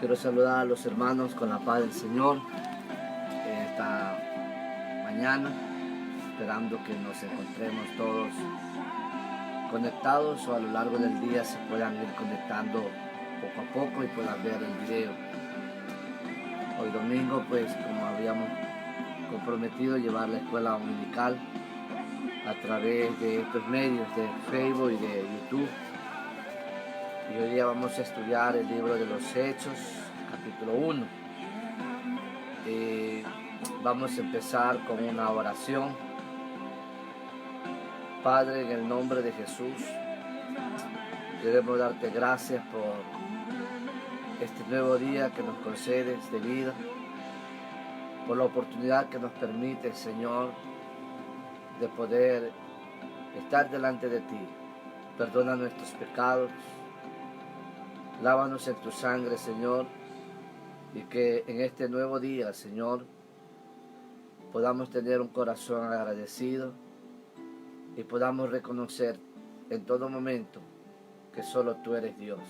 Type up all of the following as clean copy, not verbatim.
Quiero saludar a los hermanos con la paz del Señor esta mañana, esperando que nos encontremos todos conectados o a lo largo del día se puedan ir conectando poco a poco y puedan ver el video. Hoy domingo, pues como habíamos comprometido, llevar la escuela dominical a través de estos medios de Facebook y de YouTube. Y hoy día vamos a estudiar el libro de los Hechos, capítulo 1. Vamos a empezar con una oración. Padre, en el nombre de Jesús, queremos darte gracias por este nuevo día que nos concedes de vida, por la oportunidad que nos permite, Señor, de poder estar delante de ti. Perdona nuestros pecados, lávanos en tu sangre, Señor, y que en este nuevo día, Señor, podamos tener un corazón agradecido y podamos reconocer en todo momento que solo tú eres Dios.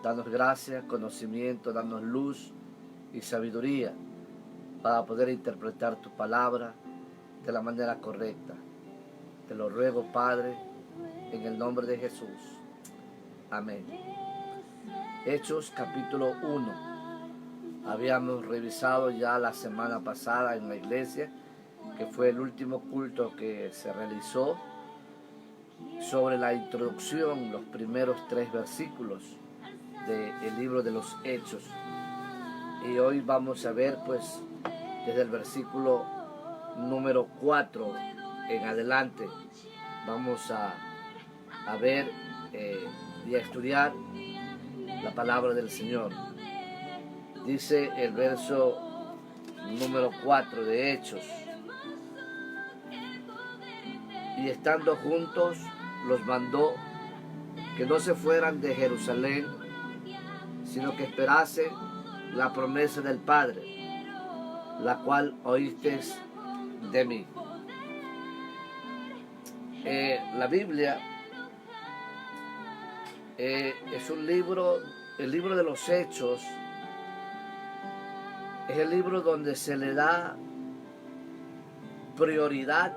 Danos gracia, conocimiento, danos luz y sabiduría para poder interpretar tu palabra de la manera correcta. Te lo ruego, Padre, en el nombre de Jesús. Amén. Hechos capítulo 1. Habíamos revisado ya la semana pasada en la iglesia, que fue el último culto que se realizó, sobre la introducción, los primeros 3 versículos del libro de los Hechos. Y hoy vamos a ver, pues, desde el versículo número 4 en adelante, vamos a ver y a estudiar la palabra del Señor. Dice el verso número 4 de Hechos: y estando juntos los mandó que no se fueran de Jerusalén, sino que esperasen la promesa del Padre, la cual oísteis de mí. La Biblia es un libro, el libro de los Hechos es el libro donde se le da prioridad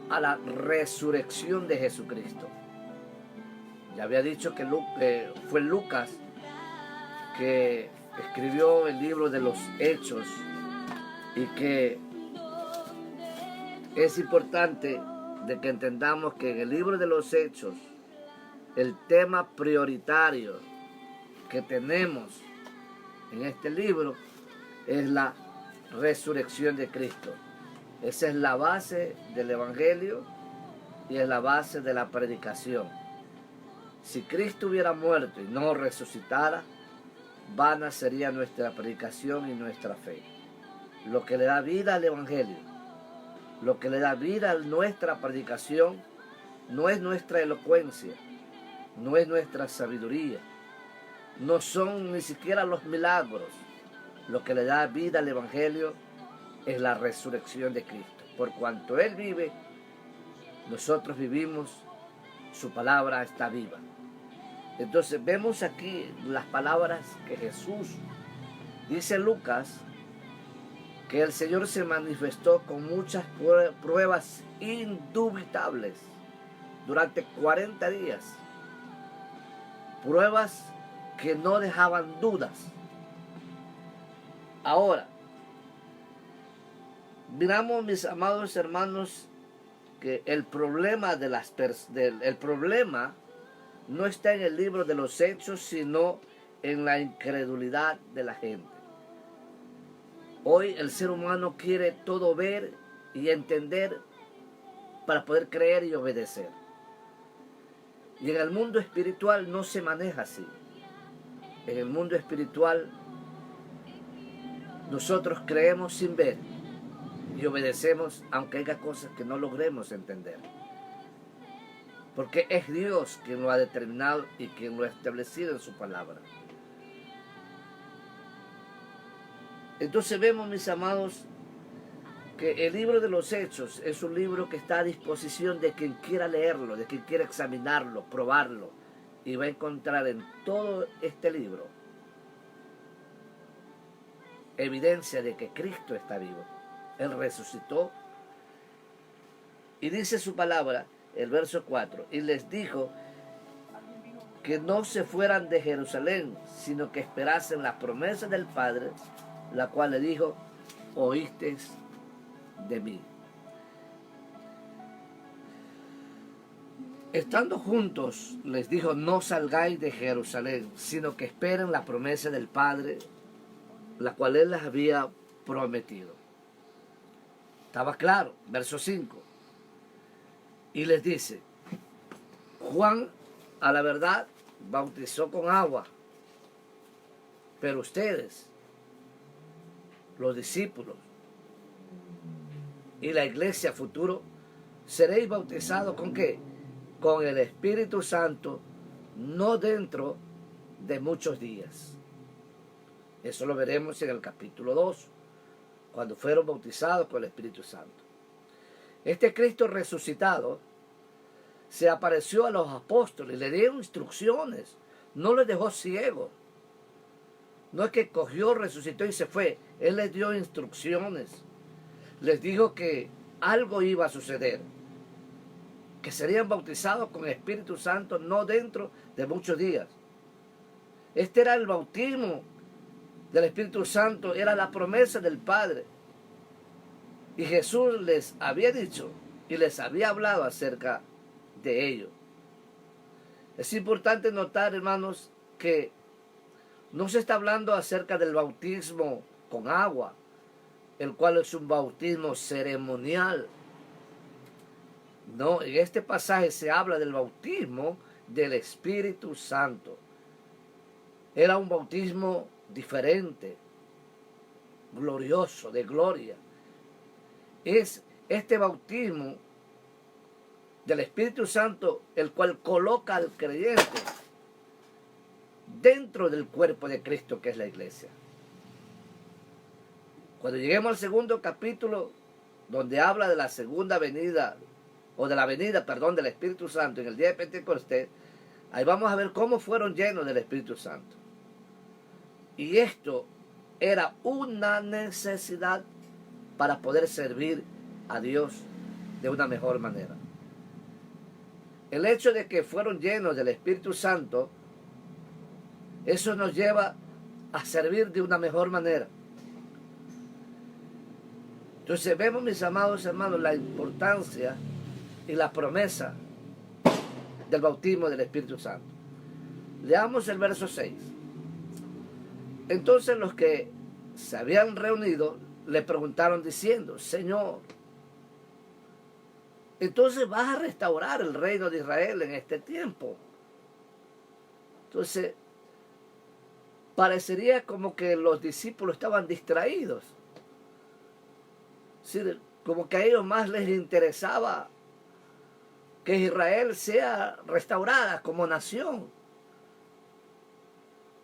a la resurrección de Jesucristo. Ya había dicho que fue Lucas que escribió el libro de los Hechos y que es importante de que entendamos que en el libro de los Hechos el tema prioritario que tenemos en este libro es la resurrección de Cristo. Esa es la base del Evangelio y es la base de la predicación. Si Cristo hubiera muerto y no resucitara, vana sería nuestra predicación y nuestra fe. Lo que le da vida al Evangelio, lo que le da vida a nuestra predicación, no es nuestra elocuencia, no es nuestra sabiduría, no son ni siquiera los milagros. Lo que le da vida al Evangelio es la resurrección de Cristo. Por cuanto Él vive, nosotros vivimos, su palabra está viva. Entonces vemos aquí las palabras que Jesús dice. Lucas que el Señor se manifestó con muchas pruebas indubitables durante 40 días. Pruebas que no dejaban dudas. Ahora, miramos, mis amados hermanos, que el problema el problema no está en el libro de los Hechos, sino en la incredulidad de la gente. Hoy el ser humano quiere todo ver y entender para poder creer y obedecer. Y en el mundo espiritual no se maneja así. En el mundo espiritual nosotros creemos sin ver y obedecemos aunque haya cosas que no logremos entender. Porque es Dios quien lo ha determinado y quien lo ha establecido en su palabra. Entonces vemos, mis amados, que el libro de los Hechos es un libro que está a disposición de quien quiera leerlo, de quien quiera examinarlo, probarlo, y va a encontrar en todo este libro evidencia de que Cristo está vivo. Él resucitó y dice su palabra, el verso 4, y les dijo que no se fueran de Jerusalén, sino que esperasen la promesa del Padre, la cual le dijo, oíste de mí. Estando juntos, les dijo, no salgáis de Jerusalén, sino que esperen la promesa del Padre, la cual Él les había prometido. Estaba claro, verso 5. Y les dice, Juan, a la verdad, bautizó con agua, pero ustedes, los discípulos y la iglesia futuro, seréis bautizados ¿con qué? Con el Espíritu Santo, no dentro de muchos días. Eso lo veremos en el capítulo 2, cuando fueron bautizados con el Espíritu Santo. Este Cristo resucitado se apareció a los apóstoles, le dio instrucciones, no les dejó ciegos. No es que cogió, resucitó y se fue. Él les dio instrucciones. Les dijo que algo iba a suceder, que serían bautizados con el Espíritu Santo no dentro de muchos días. Este era el bautismo del Espíritu Santo, era la promesa del Padre. Y Jesús les había dicho y les había hablado acerca de ello. Es importante notar, hermanos, que no se está hablando acerca del bautismo con agua, el cual es un bautismo ceremonial. No, en este pasaje se habla del bautismo del Espíritu Santo. Era un bautismo diferente, glorioso, de gloria. Es este bautismo del Espíritu Santo el cual coloca al creyente dentro del cuerpo de Cristo, que es la iglesia. Cuando lleguemos al segundo capítulo, donde habla de la segunda venida, o de la venida, perdón, del Espíritu Santo en el día de Pentecostés, ahí vamos a ver cómo fueron llenos del Espíritu Santo. Y esto era una necesidad para poder servir a Dios de una mejor manera. El hecho de que fueron llenos del Espíritu Santo, eso nos lleva a servir de una mejor manera. Entonces vemos, mis amados hermanos, la importancia y la promesa del bautismo del Espíritu Santo. Leamos el verso 6. Entonces los que se habían reunido le preguntaron diciendo, Señor, entonces vas a restaurar el reino de Israel en este tiempo. Entonces, parecería como que los discípulos estaban distraídos. Es decir, como que a ellos más les interesaba que Israel sea restaurada como nación.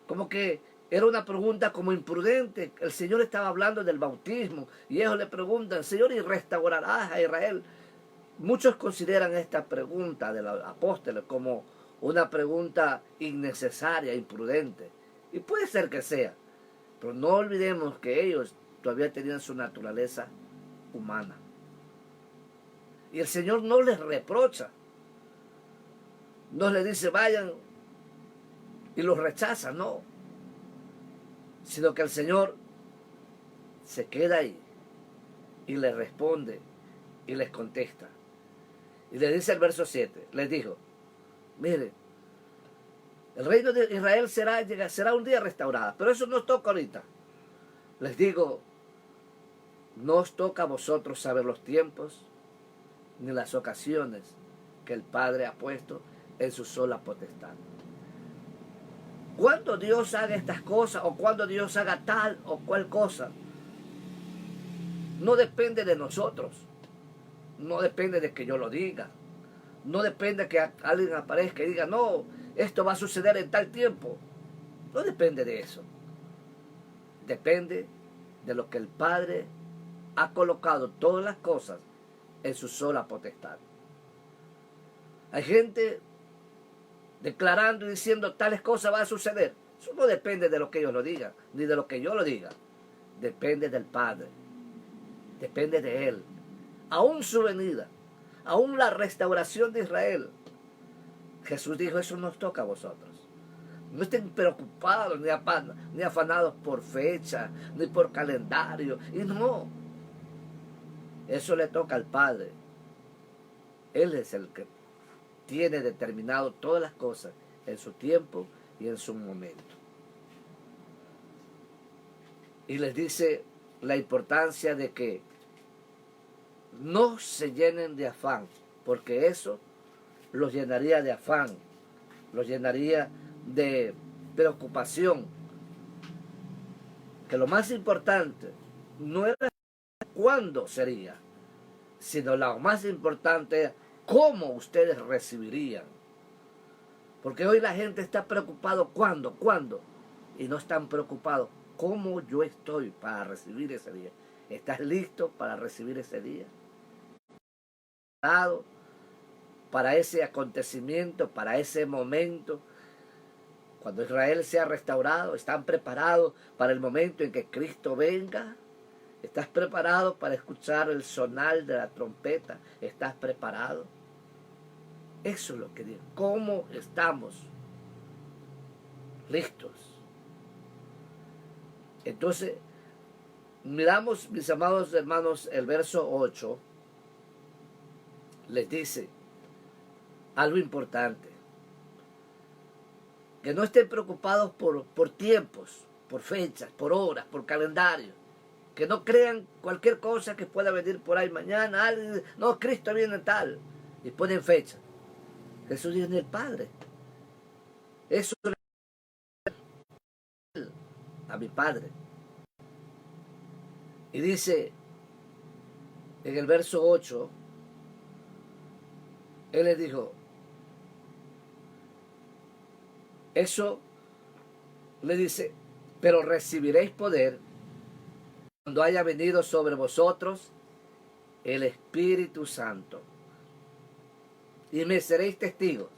Como que era una pregunta como imprudente. El Señor estaba hablando del bautismo y ellos le preguntan, Señor, ¿y restaurarás a Israel? Muchos consideran esta pregunta de los apóstoles como una pregunta innecesaria, imprudente. Y puede ser que sea, pero no olvidemos que ellos todavía tenían su naturaleza humana. Y el Señor no les reprocha, no les dice vayan y los rechaza, no. Sino que el Señor se queda ahí y les responde y les contesta. Y le dice el verso 7, les dijo, miren, el reino de Israel será un día restaurada, pero eso no toca ahorita. Les digo, no os toca a vosotros saber los tiempos ni las ocasiones que el Padre ha puesto en su sola potestad. Cuando Dios haga estas cosas o cuando Dios haga tal o cual cosa, no depende de nosotros. No depende de que yo lo diga. No depende de que alguien aparezca y diga, no, esto va a suceder en tal tiempo. No depende de eso. Depende de lo que el Padre ha colocado todas las cosas en su sola potestad. Hay gente declarando y diciendo tales cosas van a suceder. Eso no depende de lo que ellos lo digan, ni de lo que yo lo diga. Depende del Padre, depende de Él. Aún su venida, aún la restauración de Israel. Jesús dijo, eso nos toca a vosotros. No estén preocupados ni afanados por fecha, ni por calendario. Y no, eso le toca al Padre. Él es el que tiene determinado todas las cosas en su tiempo y en su momento. Y les dice la importancia de que no se llenen de afán, porque eso los llenaría de afán, los llenaría de preocupación. Que lo más importante no era cuándo sería, sino lo más importante era cómo ustedes recibirían. Porque hoy la gente está preocupado cuándo, y no están preocupados cómo yo estoy para recibir ese día. ¿Estás listo para recibir ese día? Para ese acontecimiento, para ese momento, cuando Israel sea restaurado, ¿están preparados para el momento en que Cristo venga? ¿Estás preparado para escuchar el sonar de la trompeta? ¿Estás preparado? Eso es lo que digo. ¿Cómo estamos listos? Entonces, miramos, mis amados hermanos, el verso 8 les dice algo importante. Que no estén preocupados por tiempos, por fechas, por horas, por calendario. Que no crean cualquier cosa que pueda venir por ahí mañana. Alguien, no, Cristo viene tal. Y ponen fecha. Jesús viene el Padre. Eso le a mi Padre. Y dice en el verso 8, Él les dijo, eso le dice, pero recibiréis poder cuando haya venido sobre vosotros el Espíritu Santo. Y me seréis testigos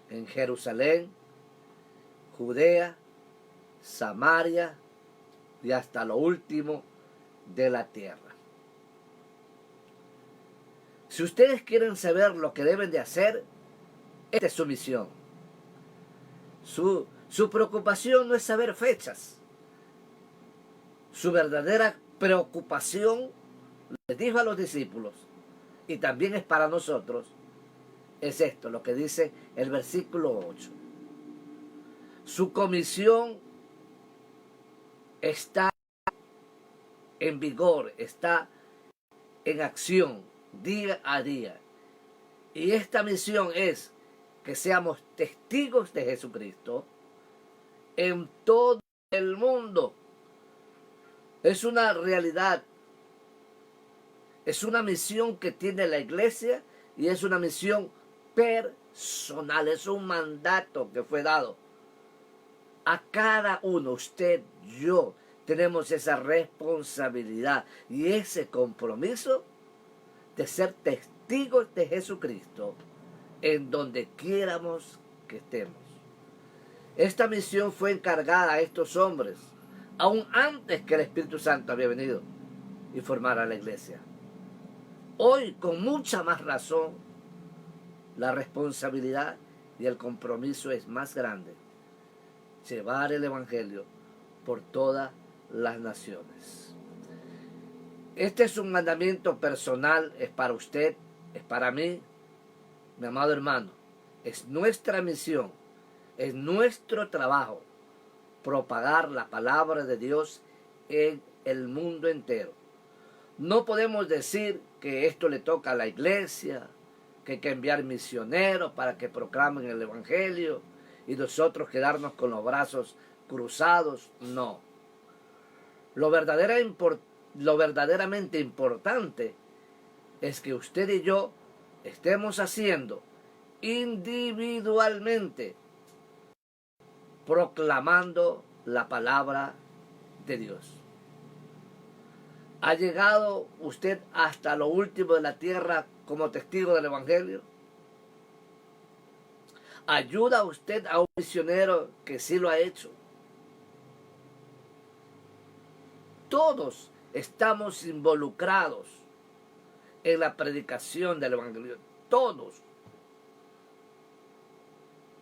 en Jerusalén, Judea, Samaria y hasta lo último de la tierra. Si ustedes quieren saber lo que deben de hacer, esta es su misión. Su preocupación no es saber fechas. Su verdadera preocupación, les dijo a los discípulos, y también es para nosotros, es esto, lo que dice el versículo 8. Su comisión está en vigor, está en acción día a día. Y esta misión es que seamos testigos de Jesucristo en todo el mundo. Es una realidad, es una misión que tiene la iglesia y es una misión personal, es un mandato que fue dado a cada uno. Usted, yo, tenemos esa responsabilidad y ese compromiso de ser testigos de Jesucristo en donde quiéramos que estemos. Esta misión fue encargada a estos hombres aún antes que el Espíritu Santo había venido y formara la iglesia. Hoy, con mucha más razón, la responsabilidad y el compromiso es más grande. Llevar el Evangelio por todas las naciones. Este es un mandamiento personal, es para usted, es para mí, mi amado hermano. Es nuestra misión, es nuestro trabajo propagar la palabra de Dios en el mundo entero. No podemos decir que esto le toca a la iglesia, que hay que enviar misioneros para que proclamen el Evangelio y nosotros quedarnos con los brazos cruzados. No. Lo verdaderamente importante es que usted y yo estemos haciendo individualmente, proclamando la palabra de Dios. ¿Ha llegado usted hasta lo último de la tierra como testigo del Evangelio? ¿Ayuda a usted a un misionero que sí lo ha hecho? Todos estamos involucrados en la predicación del Evangelio. Todos.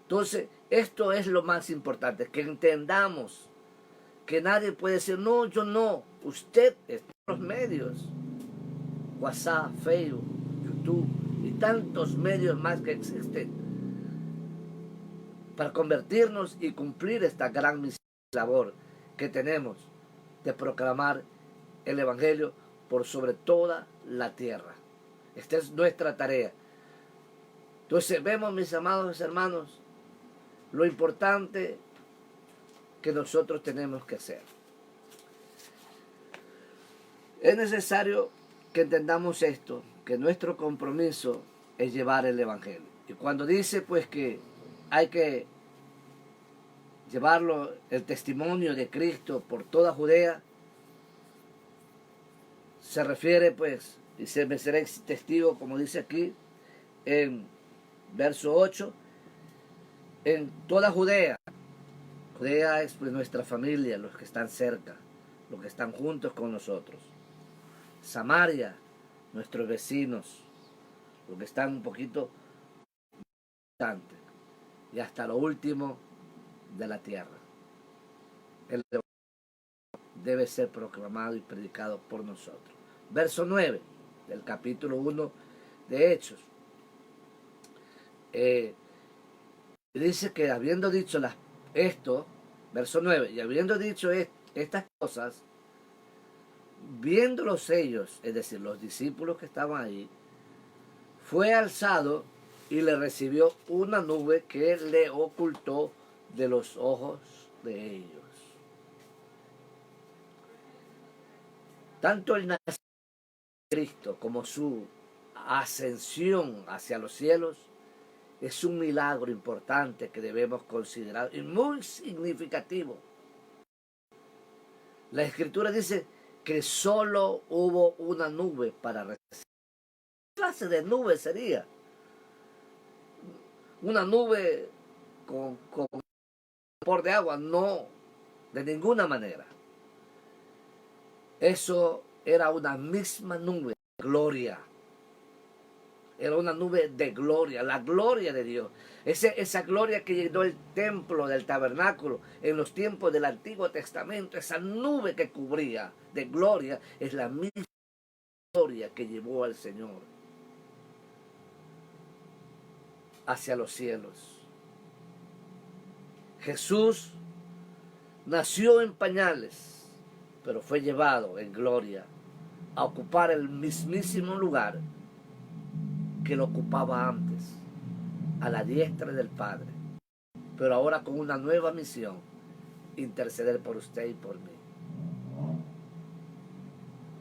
Entonces, esto es lo más importante, que entendamos que nadie puede decir, no, yo no. Usted está en los medios. WhatsApp, Facebook, YouTube y tantos medios más que existen para convertirnos y cumplir esta gran misión y labor que tenemos de proclamar el Evangelio por sobre toda la tierra. Esta es nuestra tarea. Entonces vemos, mis amados hermanos, lo importante que nosotros tenemos que hacer. Es necesario que entendamos esto, que nuestro compromiso es llevar el Evangelio. Y cuando dice pues que hay que llevarlo, el testimonio de Cristo por toda Judea, se refiere pues, dice, me seréis testigo, como dice aquí en verso 8, en toda Judea. Judea es pues nuestra familia, los que están cerca, los que están juntos con nosotros. Samaria, nuestros vecinos, los que están un poquito distantes, y hasta lo último de la tierra. El Evangelio debe ser proclamado y predicado por nosotros. Verso 9 del capítulo 1 de Hechos. Dice que habiendo dicho esto, verso 9, y habiendo dicho estas cosas, viéndolos ellos, es decir, los discípulos que estaban ahí, fue alzado y le recibió una nube que le ocultó de los ojos de ellos. Tanto el nacimiento de Cristo como su ascensión hacia los cielos es un milagro importante que debemos considerar y muy significativo. La Escritura dice que solo hubo una nube para recibir. ¿Qué clase de nube sería? Una nube con vapor de agua, no, de ninguna manera. Eso era una misma nube de gloria. Era una nube de gloria, la gloria de Dios. Esa gloria que llenó el templo del tabernáculo en los tiempos del Antiguo Testamento, esa nube que cubría de gloria, es la misma gloria que llevó al Señor hacia los cielos. Jesús nació en pañales, pero fue llevado en gloria a ocupar el mismísimo lugar que lo ocupaba antes, a la diestra del Padre, pero ahora con una nueva misión, interceder por usted y por mí.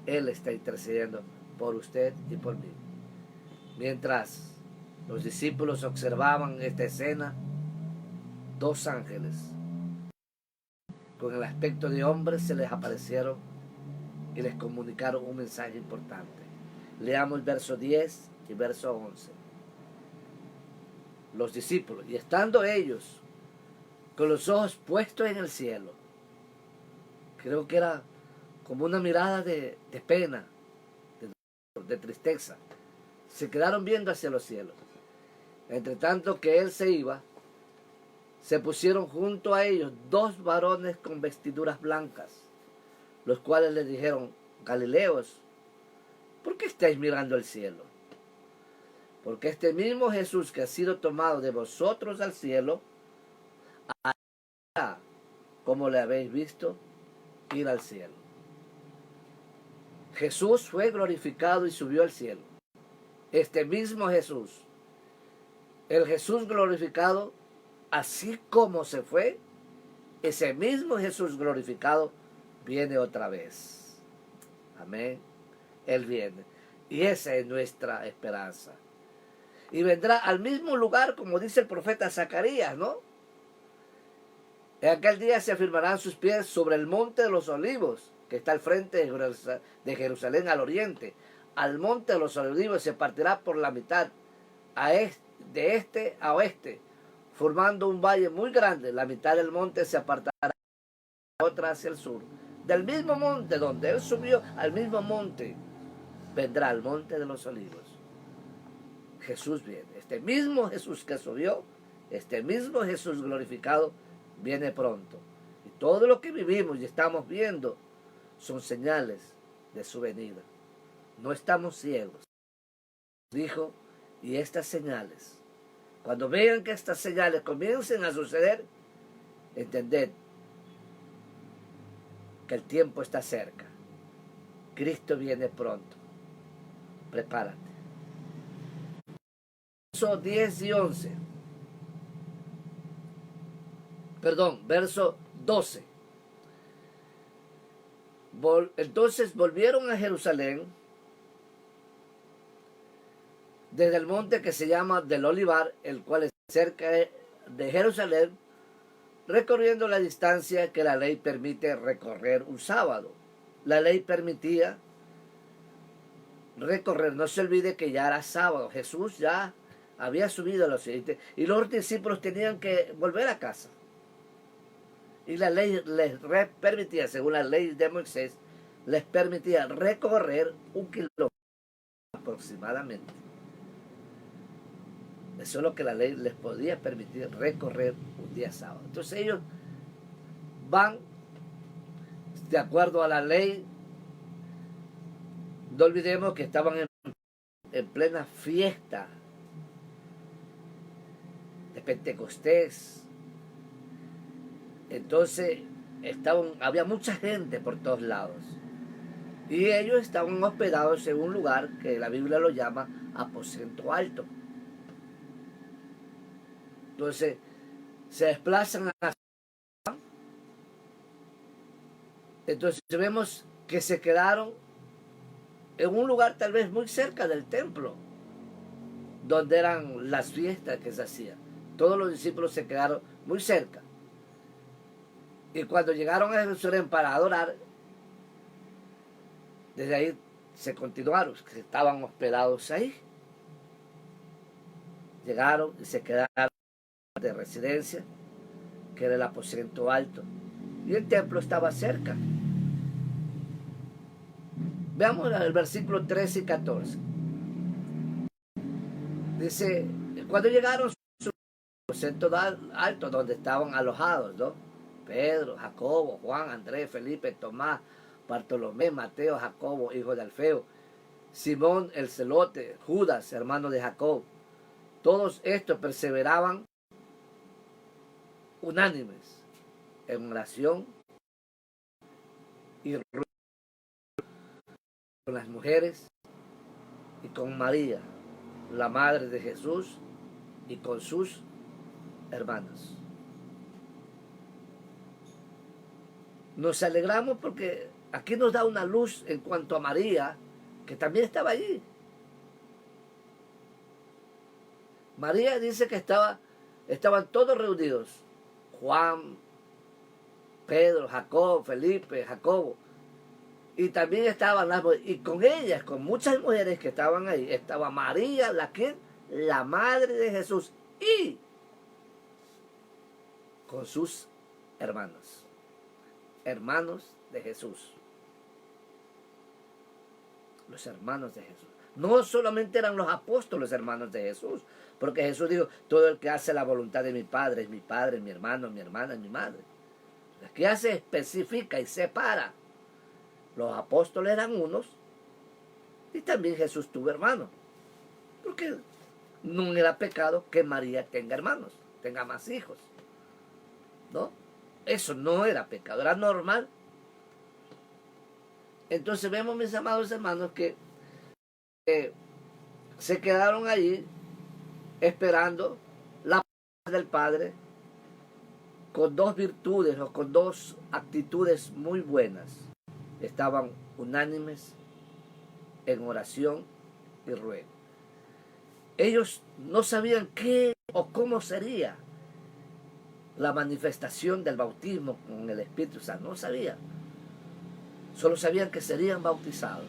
Él está intercediendo por usted y por mí. Mientras los discípulos observaban esta escena, dos ángeles con el aspecto de hombres se les aparecieron y les comunicaron un mensaje importante. Leamos el verso 10 y verso 11. Los discípulos, y estando ellos con los ojos puestos en el cielo, creo que era como una mirada de pena, de tristeza, se quedaron viendo hacia los cielos. Entre tanto que él se iba, se pusieron junto a ellos dos varones con vestiduras blancas, los cuales les dijeron: Galileos, ¿por qué estáis mirando al cielo? Porque este mismo Jesús que ha sido tomado de vosotros al cielo, hará como le habéis visto ir al cielo. Jesús fue glorificado y subió al cielo. Este mismo Jesús, el Jesús glorificado, así como se fue, ese mismo Jesús glorificado viene otra vez. Amén. Él viene. Y esa es nuestra esperanza. Y vendrá al mismo lugar, como dice el profeta Zacarías, ¿no? En aquel día se afirmarán sus pies sobre el monte de los olivos, que está al frente de Jerusalén al oriente. Al monte de los olivos se partirá por la mitad, de este a oeste, formando un valle muy grande. La mitad del monte se apartará, otra hacia el sur. Del mismo monte donde él subió, al mismo monte vendrá el monte de los olivos. Jesús viene. Este mismo Jesús que subió, este mismo Jesús glorificado, viene pronto. Y todo lo que vivimos y estamos viendo son señales de su venida. No estamos ciegos. Dijo, y estas señales, cuando vean que estas señales comiencen a suceder, entended que el tiempo está cerca. Cristo viene pronto. Prepárate. Verso 10 y 11. Perdón, verso 12. Entonces volvieron a Jerusalén desde el monte que se llama del Olivar, el cual es cerca de Jerusalén, recorriendo la distancia que la ley permite recorrer un sábado. La ley permitía recorrer, no se olvide que ya era sábado, Jesús ya había subido a los cielos y los discípulos tenían que volver a casa. Y la ley les permitía, según la ley de Moisés, les permitía recorrer 1 kilómetro aproximadamente. Eso es lo que la ley les podía permitir, recorrer un día sábado. Entonces ellos van de acuerdo a la ley. No olvidemos que estaban en plena fiesta de Pentecostés. Entonces había mucha gente por todos lados. Y ellos estaban hospedados en un lugar que la Biblia lo llama aposento alto. Entonces se desplazan a la ciudad. Entonces vemos que se quedaron en un lugar tal vez muy cerca del templo, donde eran las fiestas que se hacían. Todos los discípulos se quedaron muy cerca. Y cuando llegaron a Jerusalén para adorar, desde ahí se continuaron, que estaban hospedados ahí. Llegaron y se quedaron de residencia, que era el aposento alto. Y el templo estaba cerca. Veamos el versículo 13 y 14. Dice, cuando llegaron a su aposento alto, donde estaban alojados, ¿no? Pedro, Jacobo, Juan, Andrés, Felipe, Tomás, Bartolomé, Mateo, Jacobo, hijo de Alfeo, Simón el celote, Judas, hermano de Jacob. Todos estos perseveraban unánimes en oración y con las mujeres y con María, la madre de Jesús, y con sus hermanos. Nos alegramos porque aquí nos da una luz en cuanto a María, que también estaba allí. María dice que estaban todos reunidos. Juan, Pedro, Jacob, Felipe, Jacobo. Y también estaban y con ellas, con muchas mujeres que estaban ahí, estaba María, la madre de Jesús, y con sus hermanos. Hermanos de Jesús. Los hermanos de Jesús. No solamente eran los apóstoles hermanos de Jesús, porque Jesús dijo, todo el que hace la voluntad de mi Padre es mi Padre, mi hermano, mi hermana, mi madre. Aquí hace, especifica y separa. Los apóstoles eran unos y también Jesús tuvo hermanos. Porque no era pecado que María tenga hermanos, tenga más hijos. ¿No? Eso no era pecado, era normal. Entonces vemos, mis amados hermanos, que se quedaron allí esperando la paz del Padre con dos virtudes o con dos actitudes muy buenas. Estaban unánimes en oración y ruego. Ellos no sabían qué o cómo sería la manifestación del bautismo con el Espíritu Santo. No sabían. Solo sabían que serían bautizados.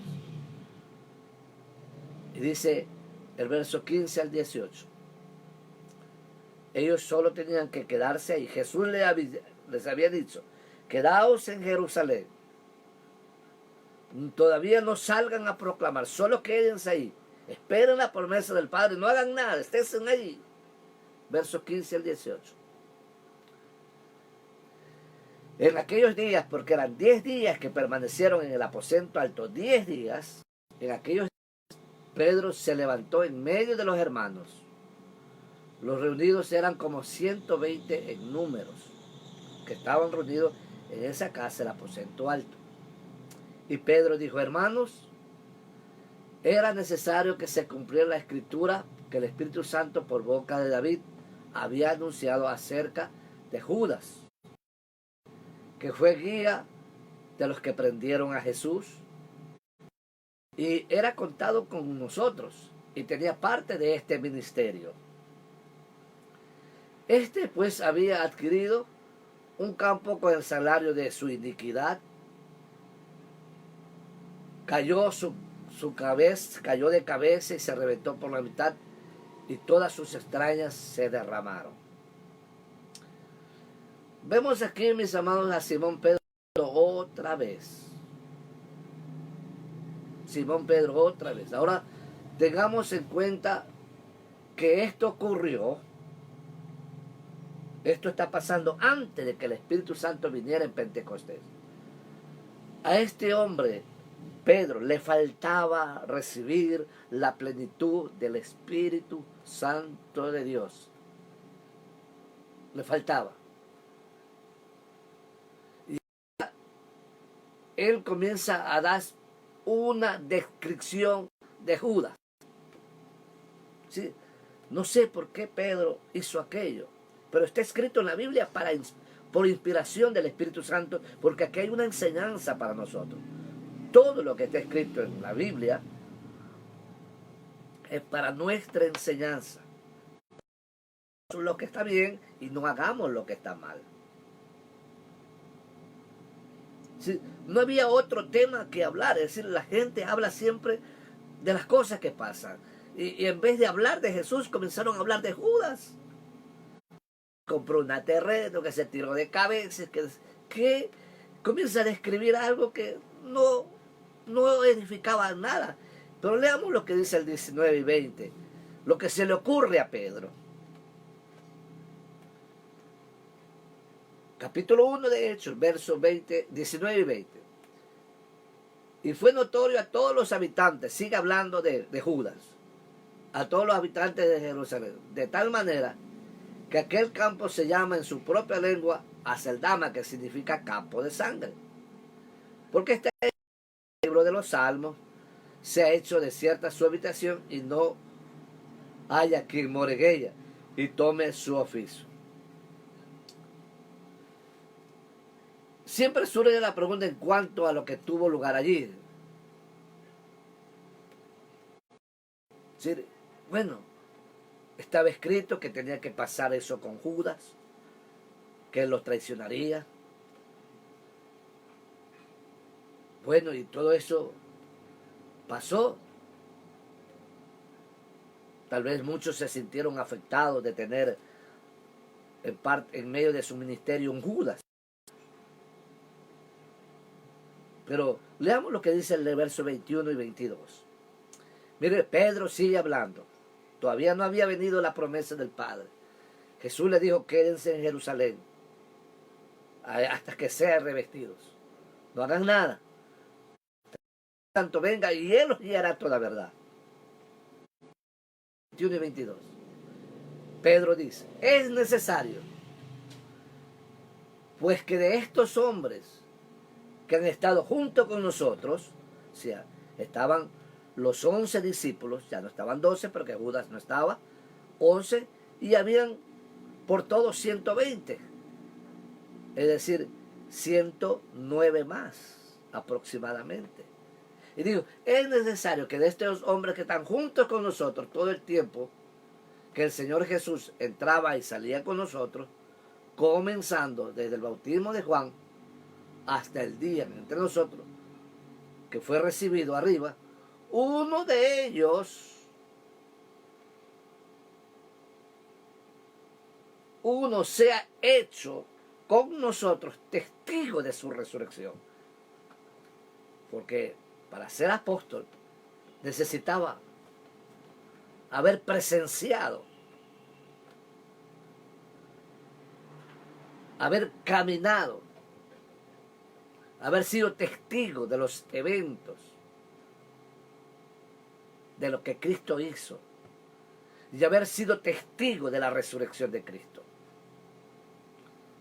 Y dice el verso 15 al 18. Ellos solo tenían que quedarse ahí. Jesús les había dicho, quedaos en Jerusalén. Todavía no salgan a proclamar, solo quédense ahí. Esperen la promesa del Padre, no hagan nada, estén ahí. Versos 15 al 18. En aquellos días, porque eran 10 días que permanecieron en el aposento alto, 10 días, en aquellos días Pedro se levantó en medio de los hermanos. Los reunidos eran como 120 en números, que estaban reunidos en esa casa, el aposento alto. Y Pedro dijo, hermanos, era necesario que se cumpliera la escritura que el Espíritu Santo por boca de David había anunciado acerca de Judas, que fue guía de los que prendieron a Jesús y era contado con nosotros y tenía parte de este ministerio. Este pues había adquirido un campo con el salario de su iniquidad, cayó de cabeza y se reventó por la mitad y todas sus extrañas se derramaron. Vemos aquí, mis amados, a Simón Pedro otra vez. Simón Pedro otra vez. Ahora tengamos en cuenta que esto ocurrió, esto está pasando antes de que el Espíritu Santo viniera en Pentecostés. A este hombre, Pedro, le faltaba recibir la plenitud del Espíritu Santo de Dios. Le faltaba. Y él comienza a dar una descripción de Judas. ¿Sí? No sé por qué Pedro hizo aquello, pero está escrito en la Biblia por inspiración del Espíritu Santo, porque aquí hay una enseñanza para nosotros. Todo lo que está escrito en la Biblia es para nuestra enseñanza. Hagamos lo que está bien y no hagamos lo que está mal. ¿Sí? No había otro tema que hablar, es decir, la gente habla siempre de las cosas que pasan. Y en vez de hablar de Jesús, comenzaron a hablar de Judas. Compró un terreno, que se tiró de cabeza, que comienza a describir algo que no edificaba nada. Pero leamos lo que dice el 19 y 20, lo que se le ocurre a Pedro. Capítulo 1 de Hechos, versos 19 y 20. Y fue notorio a todos los habitantes, sigue hablando de Judas, a todos los habitantes de Jerusalén, de tal manera que aquel campo se llama en su propia lengua Aceldama, que significa campo de sangre. Porque este libro de los Salmos se ha hecho desierta su habitación y no haya quien more en ella y tome su oficio. Siempre surge la pregunta en cuanto a lo que tuvo lugar allí. ¿Sí? Bueno, estaba escrito que tenía que pasar eso con Judas, que él los traicionaría. Bueno, y todo eso pasó. Tal vez muchos se sintieron afectados de tener en medio de su ministerio un Judas. Pero leamos lo que dice el verso 21 y 22. Mire, Pedro sigue hablando. Todavía no había venido la promesa del Padre. Jesús le dijo, quédense en Jerusalén hasta que sean revestidos. No hagan nada. Tanto venga y Él os guiará toda verdad. 21 y 22. Pedro dice, es necesario, pues que de estos hombres que han estado junto con nosotros, o sea, estaban los 11 discípulos, ya no estaban 12 porque Judas no estaba, 11, y habían por todos 120, es decir, 109 más aproximadamente. Y digo, es necesario que de estos hombres que están juntos con nosotros todo el tiempo, que el Señor Jesús entraba y salía con nosotros, comenzando desde el bautismo de Juan hasta el día entre nosotros, que fue recibido arriba, uno de ellos uno sea hecho con nosotros testigo de su resurrección. Porque para ser apóstol necesitaba haber presenciado, haber caminado, haber sido testigo de los eventos, de lo que Cristo hizo, y haber sido testigo de la resurrección de Cristo.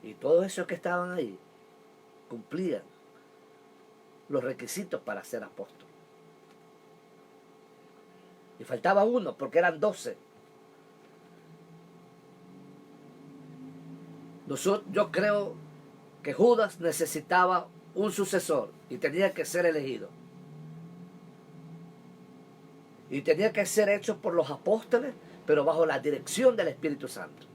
Y todos esos que estaban ahí cumplían los requisitos para ser apóstol. Y faltaba uno, porque eran 12. Yo creo que Judas necesitaba un sucesor y tenía que ser elegido. Y tenía que ser hecho por los apóstoles, pero bajo la dirección del Espíritu Santo.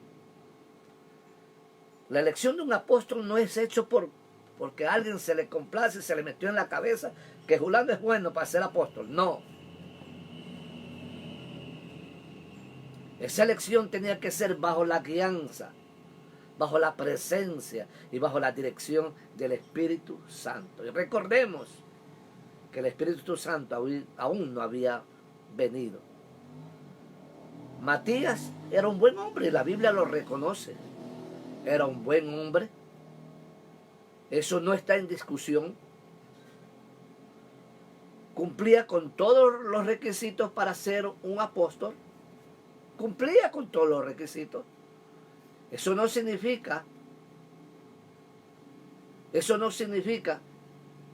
La elección de un apóstol no es hecho porque a alguien se le complace, se le metió en la cabeza que Julano es bueno para ser apóstol. No. Esa elección tenía que ser bajo la guianza, bajo la presencia y bajo la dirección del Espíritu Santo. Y recordemos que el Espíritu Santo aún no había venido. Matías era un buen hombre y la Biblia lo reconoce. Era un buen hombre. Eso no está en discusión. Cumplía con todos los requisitos para ser un apóstol. Cumplía con todos los requisitos. Eso no significa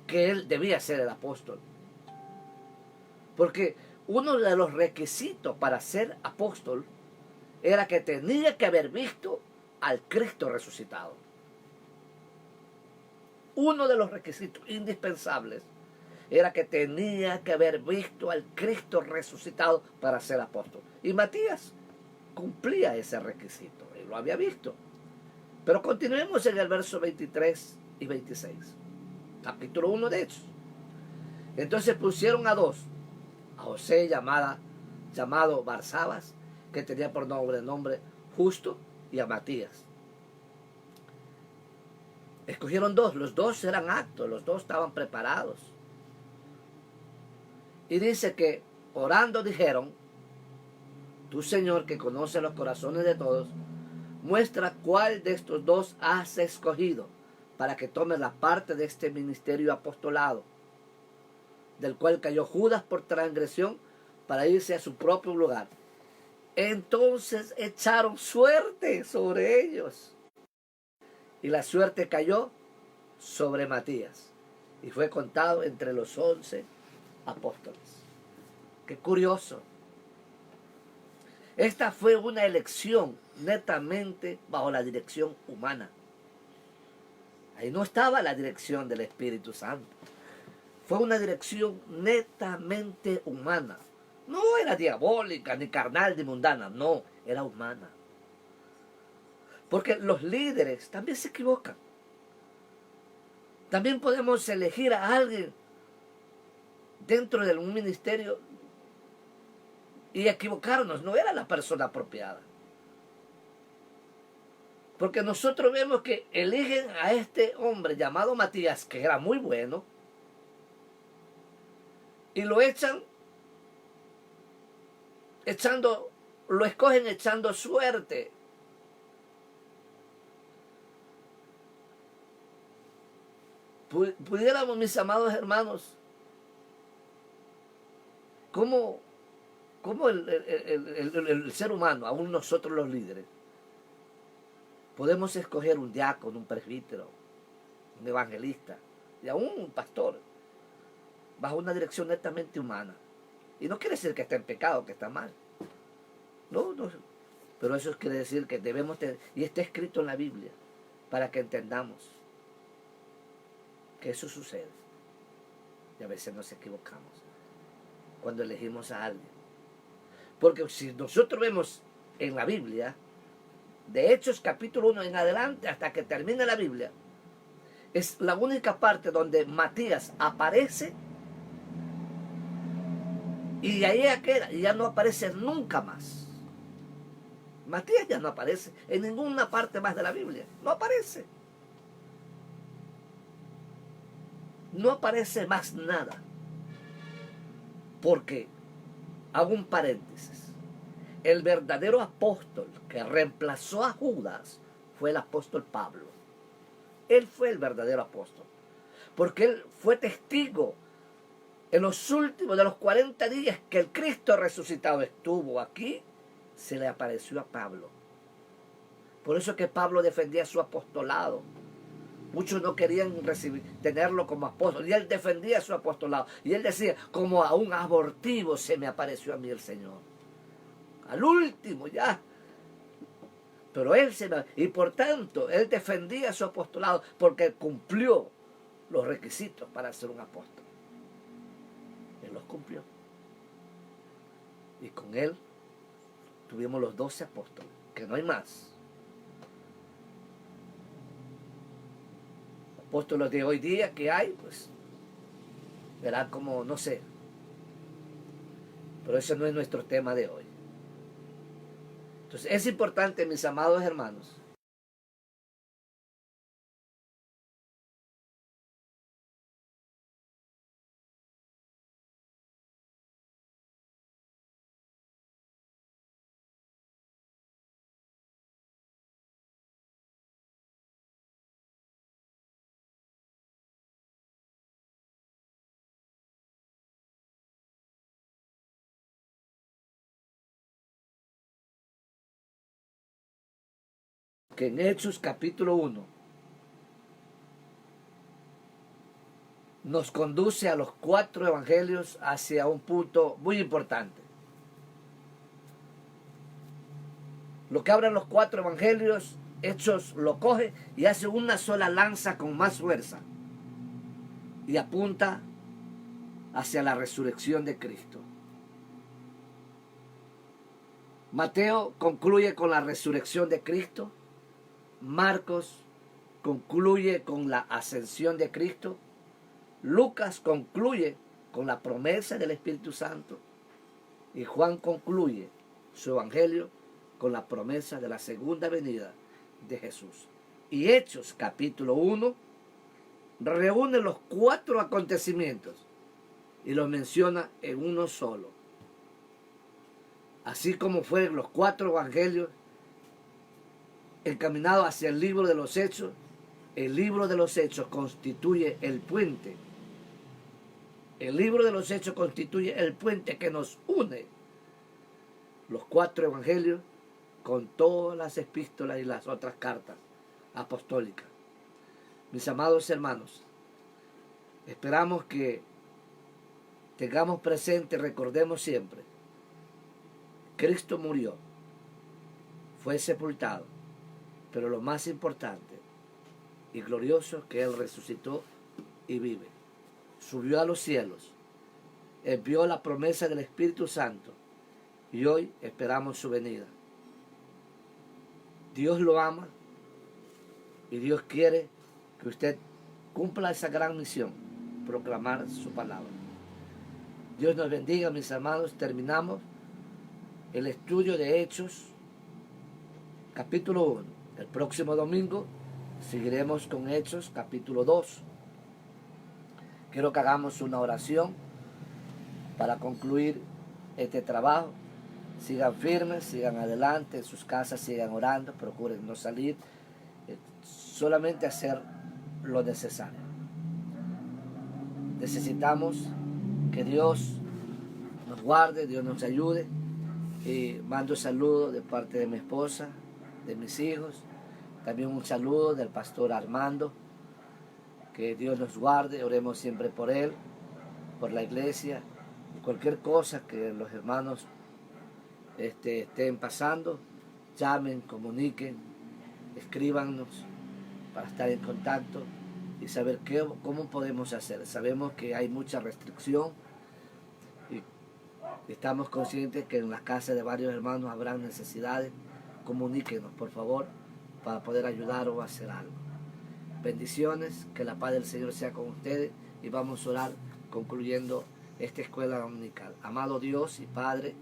que él debía ser el apóstol. Porque uno de los requisitos para ser apóstol era que tenía que haber visto al Cristo resucitado. Uno de los requisitos indispensables era que tenía que haber visto al Cristo resucitado para ser apóstol. Y Matías cumplía ese requisito, él lo había visto. Pero continuemos en el verso 23 y 26, capítulo 1 de Hechos. Entonces pusieron a 2, a José llamado Barsabas, que tenía por nombre Justo, y a Matías. Escogieron 2, los 2 eran aptos, los 2 estaban preparados. Y dice que orando dijeron: tú, Señor, que conoces los corazones de todos, muestra cuál de estos 2 has escogido para que tome la parte de este ministerio apostolado, del cual cayó Judas por transgresión para irse a su propio lugar. Entonces echaron suerte sobre ellos, y la suerte cayó sobre Matías, y fue contado entre los 11 apóstoles. Qué curioso. Esta fue una elección netamente bajo la dirección humana. Ahí no estaba la dirección del Espíritu Santo. Fue una dirección netamente humana. No era diabólica, ni carnal, ni mundana. No, era humana. Porque los líderes también se equivocan. También podemos elegir a alguien dentro de un ministerio y equivocarnos. No era la persona apropiada. Porque nosotros vemos que eligen a este hombre llamado Matías, que era muy bueno, y lo lo escogen echando suerte. Pudiéramos, mis amados hermanos, cómo el ser humano, aún nosotros los líderes, podemos escoger un diácono, un presbítero, un evangelista y aún un pastor bajo una dirección netamente humana. Y no quiere decir que está en pecado, que está mal. No. Pero eso quiere decir que debemos tener, y está escrito en la Biblia, para que entendamos que eso sucede. Y a veces nos equivocamos cuando elegimos a alguien. Porque si nosotros vemos en la Biblia, de Hechos capítulo 1 en adelante, hasta que termine la Biblia, es la única parte donde Matías aparece, y ahí queda, y ya no aparece nunca más. Matías ya no aparece en ninguna parte más de la Biblia. No aparece. No aparece más nada. Porque, hago un paréntesis, el verdadero apóstol que reemplazó a Judas fue el apóstol Pablo. Él fue el verdadero apóstol. Porque él fue testigo en los últimos de los 40 días que el Cristo resucitado estuvo aquí, se le apareció a Pablo. Por eso que Pablo defendía su apostolado. Muchos no querían tenerlo como apóstol. Y él defendía su apostolado. Y él decía, como a un abortivo se me apareció a mí el Señor. Al último ya. Pero él y por tanto, él defendía su apostolado porque cumplió los requisitos para ser un apóstol. Él los cumplió. Y con él tuvimos los 12 apóstoles, que no hay más. Apóstoles de hoy día que hay, pues, verá como, no sé. Pero ese no es nuestro tema de hoy. Entonces, es importante, mis amados hermanos, que en Hechos capítulo 1 nos conduce a los 4 evangelios hacia un punto muy importante. Lo que abren los 4 evangelios, Hechos lo coge y hace una sola lanza con más fuerza y apunta hacia la resurrección de Cristo. Mateo concluye con la resurrección de Cristo. Marcos concluye con la ascensión de Cristo. Lucas concluye con la promesa del Espíritu Santo. Y Juan concluye su evangelio con la promesa de la segunda venida de Jesús. Y Hechos capítulo 1 reúne los 4 acontecimientos y los menciona en uno solo. Así como fueron los 4 evangelios encaminados hacia el libro de los Hechos, el libro de los Hechos constituye el puente. El libro de los Hechos constituye el puente que nos une los 4 evangelios con todas las epístolas y las otras cartas apostólicas. Mis amados hermanos, esperamos que tengamos presente, recordemos siempre, Cristo murió, fue sepultado, pero lo más importante y glorioso es que Él resucitó y vive. Subió a los cielos, envió la promesa del Espíritu Santo y hoy esperamos su venida. Dios lo ama y Dios quiere que usted cumpla esa gran misión, proclamar su palabra. Dios nos bendiga, mis hermanos. Terminamos el estudio de Hechos, capítulo 1. El próximo domingo seguiremos con Hechos, capítulo 2. Quiero que hagamos una oración para concluir este trabajo. Sigan firmes, sigan adelante, en sus casas sigan orando, procuren no salir, solamente hacer lo necesario. Necesitamos que Dios nos guarde, Dios nos ayude. Y mando saludos de parte de mi esposa, de mis hijos, también un saludo del pastor Armando. Que Dios nos guarde, oremos siempre por él, por la iglesia, cualquier cosa que los hermanos estén pasando, llamen, comuniquen, escríbanos para estar en contacto y saber cómo podemos hacer. Sabemos que hay mucha restricción y estamos conscientes que en las casas de varios hermanos habrán necesidades. Comuníquenos, por favor, para poder ayudar o hacer algo. Bendiciones, que la paz del Señor sea con ustedes y vamos a orar concluyendo esta escuela dominical. Amado Dios y Padre,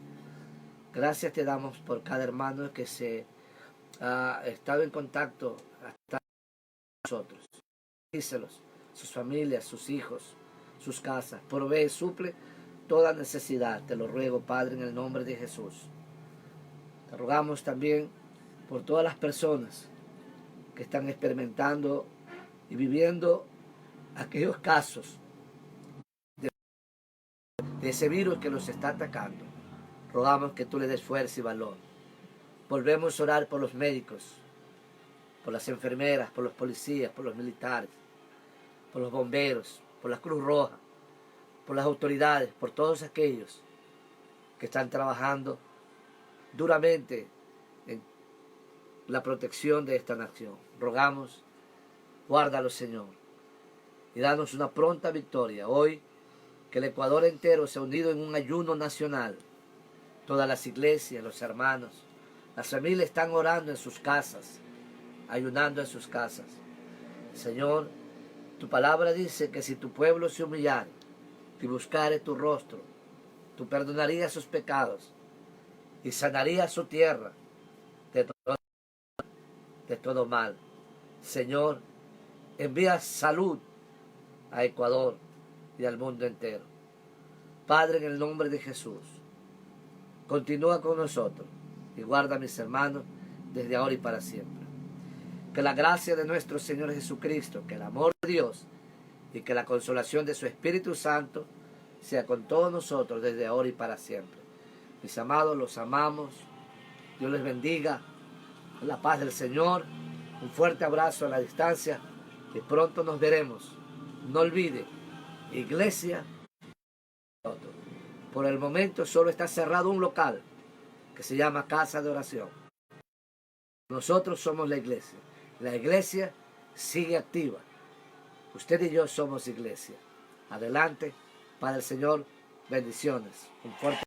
Gracias te damos por cada hermano que se ha estado en contacto hasta nosotros. Díselos, sus familias, sus hijos, sus casas. Provee, suple toda necesidad. Te lo ruego, Padre, en el nombre de Jesús. Te rogamos también por todas las personas que están experimentando y viviendo aquellos casos de ese virus que los está atacando. Rogamos que tú le des fuerza y valor. Volvemos a orar por los médicos, por las enfermeras, por los policías, por los militares, por los bomberos, por la Cruz Roja, por las autoridades, por todos aquellos que están trabajando duramente en la protección de esta nación. Rogamos, guárdalo, Señor, y danos una pronta victoria. Hoy, que el Ecuador entero se ha unido en un ayuno nacional. Todas las iglesias, los hermanos, las familias están orando en sus casas, ayunando en sus casas. Señor, tu palabra dice que si tu pueblo se humillare y buscare tu rostro, tú perdonarías sus pecados y sanarías su tierra de todo mal. Señor, envía salud a Ecuador y al mundo entero. Padre, en el nombre de Jesús, continúa con nosotros y guarda a mis hermanos desde ahora y para siempre. Que la gracia de nuestro Señor Jesucristo, que el amor de Dios y que la consolación de su Espíritu Santo sea con todos nosotros desde ahora y para siempre. Mis amados, los amamos. Dios les bendiga. La paz del Señor. Un fuerte abrazo a la distancia y pronto nos veremos. No olvide, iglesia. Por el momento solo está cerrado un local que se llama Casa de Oración. Nosotros somos la iglesia. La iglesia sigue activa. Usted y yo somos iglesia. Adelante, Padre Señor, bendiciones. Un fuerte